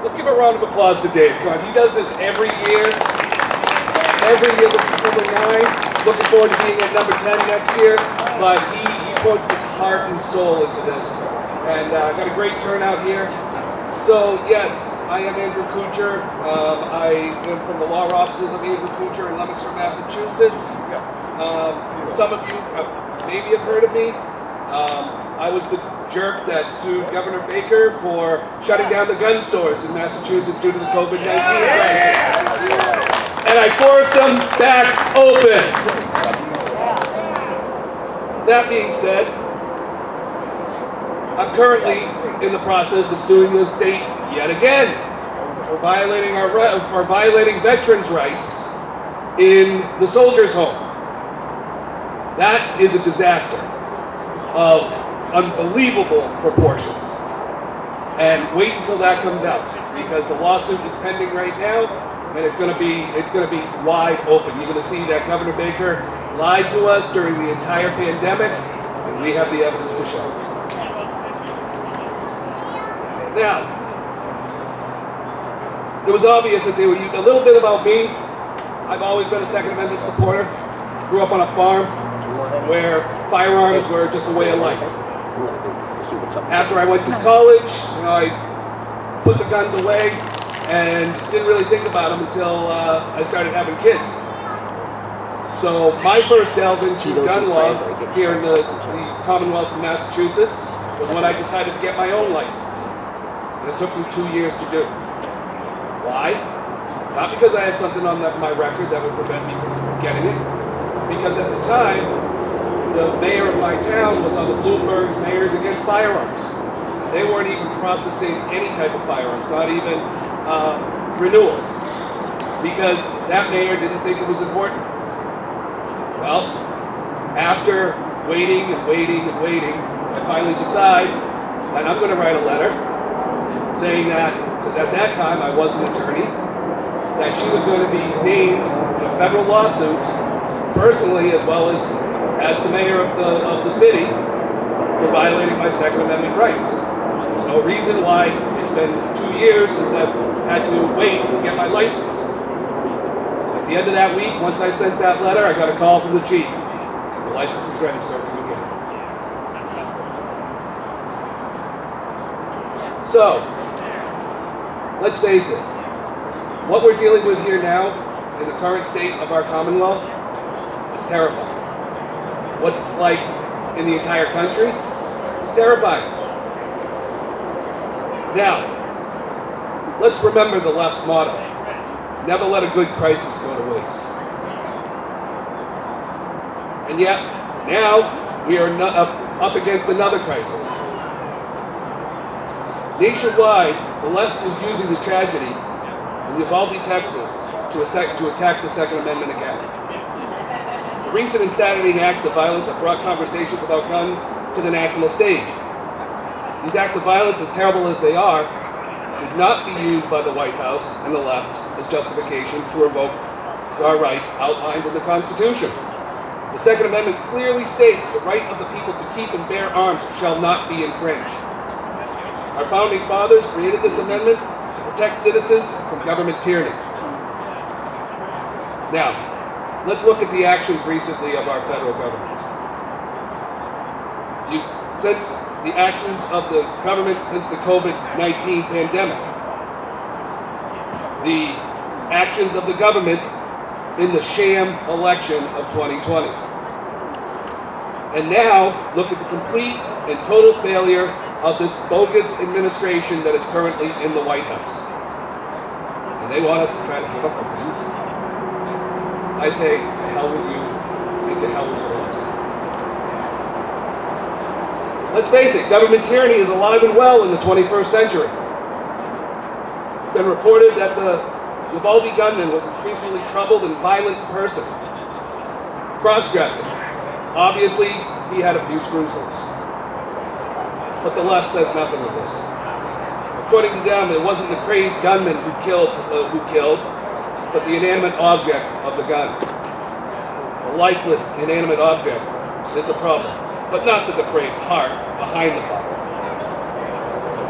Let's give a round of applause to Dave. Come on, he does this every year. Every year with number 9. Looking forward to being at number 10 next year. But he puts his heart and soul into this. And got a great turnout here. So yes, I am Andrew Kutcher. I am from the law offices of Andrew Kutcher in Leominster, Massachusetts. Some of you maybe have heard of me. I was the jerk that sued Governor Baker for shutting down the gun stores in Massachusetts due to the COVID-19 crisis. And I forced them back open. That being said, I'm currently in the process of suing the state yet again for violating veterans' rights in the soldiers' home. That is a disaster of unbelievable proportions. And wait until that comes out, because the lawsuit is pending right now, and it's going to be wide open. You're going to see that Governor Baker lied to us during the entire pandemic, and we have the evidence to show it. Now, it was obvious that they were a little bit about me. I've always been a Second Amendment supporter. Grew up on a farm where firearms were just a way of life. After I went to college, I put the guns away and didn't really think about them until I started having kids. So my first delve into gun law here in the Commonwealth of Massachusetts was when I decided to get my own license. And it took me 2 years to do. Why? Not because I had something on my record that would prevent me from getting it. Because at the time, the mayor of my town was on the Bloomberg Mayors Against Firearms. They weren't even processing any type of firearms, not even renewals, because that mayor didn't think it was important. Well, after waiting and waiting and waiting, I finally decide that I'm going to write a letter saying that, because at that time I was an attorney, that she was going to be named in a federal lawsuit, personally as well as the mayor of the city, for violating my Second Amendment rights. There's no reason why it's been 2 years since I've had to wait to get my license. At the end of that week, once I sent that letter, I got a call from the chief. The license is ready, sir. Can you get it? So, let's face it. What we're dealing with here now, in the current state of our Commonwealth, is terrifying. What it's like in the entire country is terrifying. Now, let's remember the left's motto: never let a good crisis go to waste. And yet, now we are up against another crisis. Nationwide, the left is using the tragedy in Uvalde, Texas, to attack the Second Amendment again. The recent and saddening acts of violence have brought conversations about guns to the national stage. These acts of violence, as terrible as they are, should not be used by the White House and the left as justification to revoke our rights outlined in the Constitution. The Second Amendment clearly states the right of the people to keep and bear arms shall not be infringed. Our founding fathers created this amendment to protect citizens from government tyranny. Now, let's look at the actions recently of our federal government. Since the actions of the government since the COVID-19 pandemic, the actions of the government in the sham election of 2020. And now, look at the complete and total failure of this bogus administration that is currently in the White House. And they want us to try to give up our guns. I say, to hell with you, and to hell with your laws. Let's face it, government tyranny is alive and well in the 21st century. It's been reported that the Uvalde gunman was an increasingly troubled and violent person. Cross-dressing. Obviously, he had a few screws loose. But the left says nothing of this. According to them, it wasn't the crazed gunman who killed, but the inanimate object of the gun. The lifeless, inanimate object is the problem, but not the depraved heart behind the problem.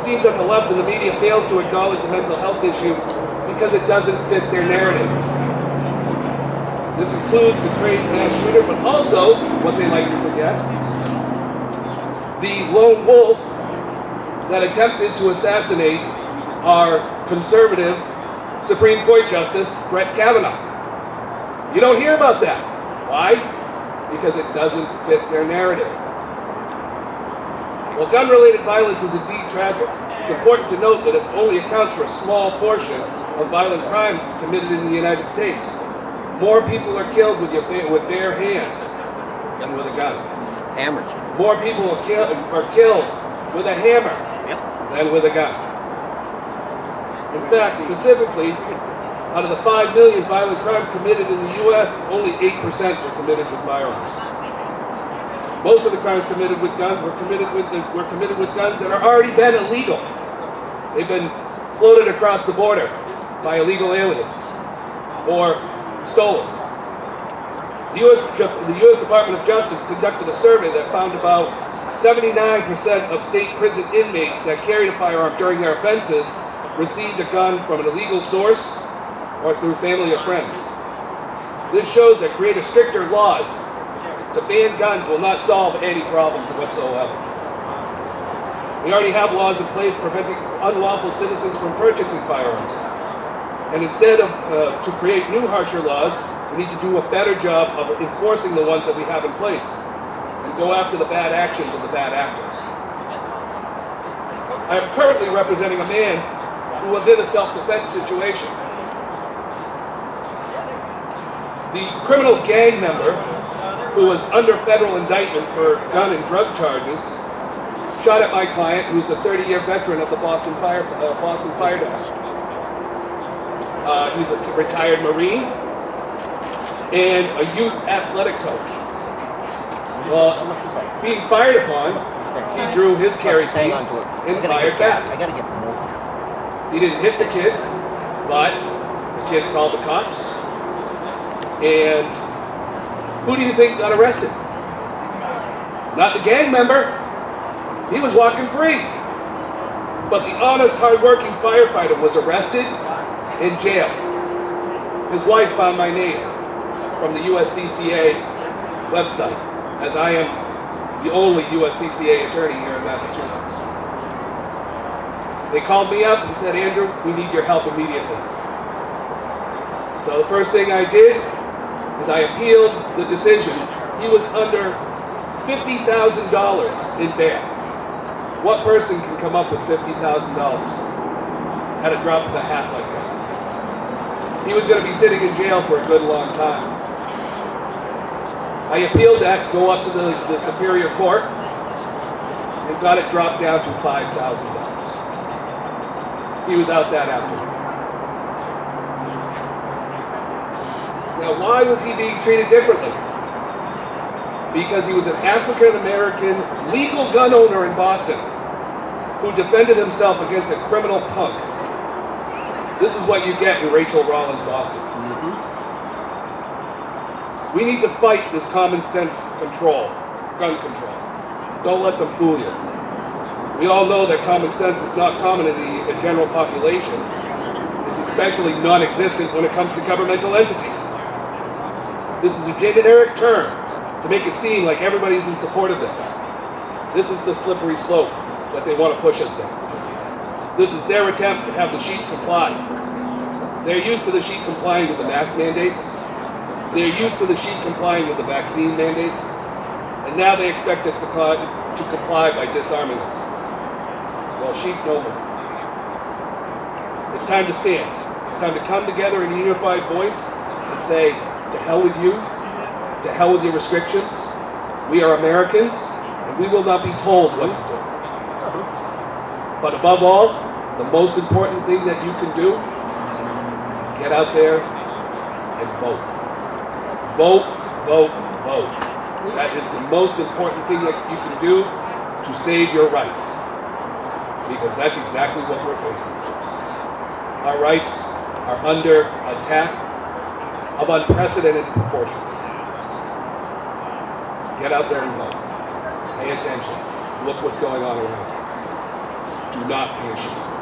seems that the left and the media fails to acknowledge the mental health issue because it doesn't fit their narrative. This includes the crazed mass shooter, but also, what they like to forget, the lone wolf that attempted to assassinate our conservative Supreme Court Justice, Brett Kavanaugh. You don't hear about that. Why? Because it doesn't fit their narrative. While gun-related violence is indeed tragic, it's important to note that it only accounts for a small portion of violent crimes committed in the United States. More people are killed with bare hands than with a gun. Hammers. More people are killed with a hammer than with a gun. In fact, specifically, out of the 5 million violent crimes committed in the U.S., only 8% were committed with firearms. Most of the crimes committed with guns were committed with guns that are already been illegal. They've been floated across the border by illegal aliens or stolen. The U.S. Department of Justice conducted a survey that found about 79% of state prison inmates that carried a firearm during their offenses received a gun from an illegal source or through family or friends. This shows that creating stricter laws to ban guns will not solve any problems whatsoever. We already have laws in place preventing unlawful citizens from purchasing firearms. And instead of to create new harsher laws, we need to do a better job of enforcing the ones that we have in place and go after the bad actions of the bad actors. I am currently representing a man who was in a self-defense situation. The criminal gang member who was under federal indictment for gun and drug charges shot at my client, who's a 30-year veteran of the Boston Fire Department. He's a retired Marine and a youth athletic coach. Well, being fired upon, he drew his carry piece and fired back. He didn't hit the kid, but the kid called the cops. And who do you think got arrested? Not the gang member. He was walking free. But the honest, hard-working firefighter was arrested in jail. His wife found my name from the USCCA website, as I am the only USCCA attorney here in Massachusetts. They called me up and said, Andrew, we need your help immediately. So the first thing I did is I appealed the decision. He was under $50,000 in bail. What person can come up with $50,000 at a drop of a hat like that? He was going to be sitting in jail for a good long time. I appealed that to go up to the Superior Court and got it dropped down to $5,000. He was out that afternoon. Now, why was he being treated differently? Because he was an African-American legal gun owner in Boston who defended himself against a criminal punk. This is what you get in Rachel Rollins, Boston. We need to fight this common sense gun control. Don't let them fool you. We all know that common sense is not common in the general population. It's especially non-existent when it comes to governmental entities. This is a generic term to make it seem like everybody's in support of this. This is the slippery slope that they want to push us down. This is their attempt to have the sheep comply. They're used to the sheep complying with the mask mandates. They're used to the sheep complying with the vaccine mandates. And now they expect us to comply by disarming us. Well, sheep no more. It's time to stand. It's time to come together in a unified voice and say, to hell with you, to hell with your restrictions. We are Americans, and we will not be told what to do. But above all, the most important thing that you can do is get out there and vote. Vote, vote, vote. That is the most important thing that you can do to save your rights. Because that's exactly what we're facing, folks. Our rights are under attack of unprecedented proportions. Get out there and vote. Pay attention. Look what's going on around you. Do do not be ashamed.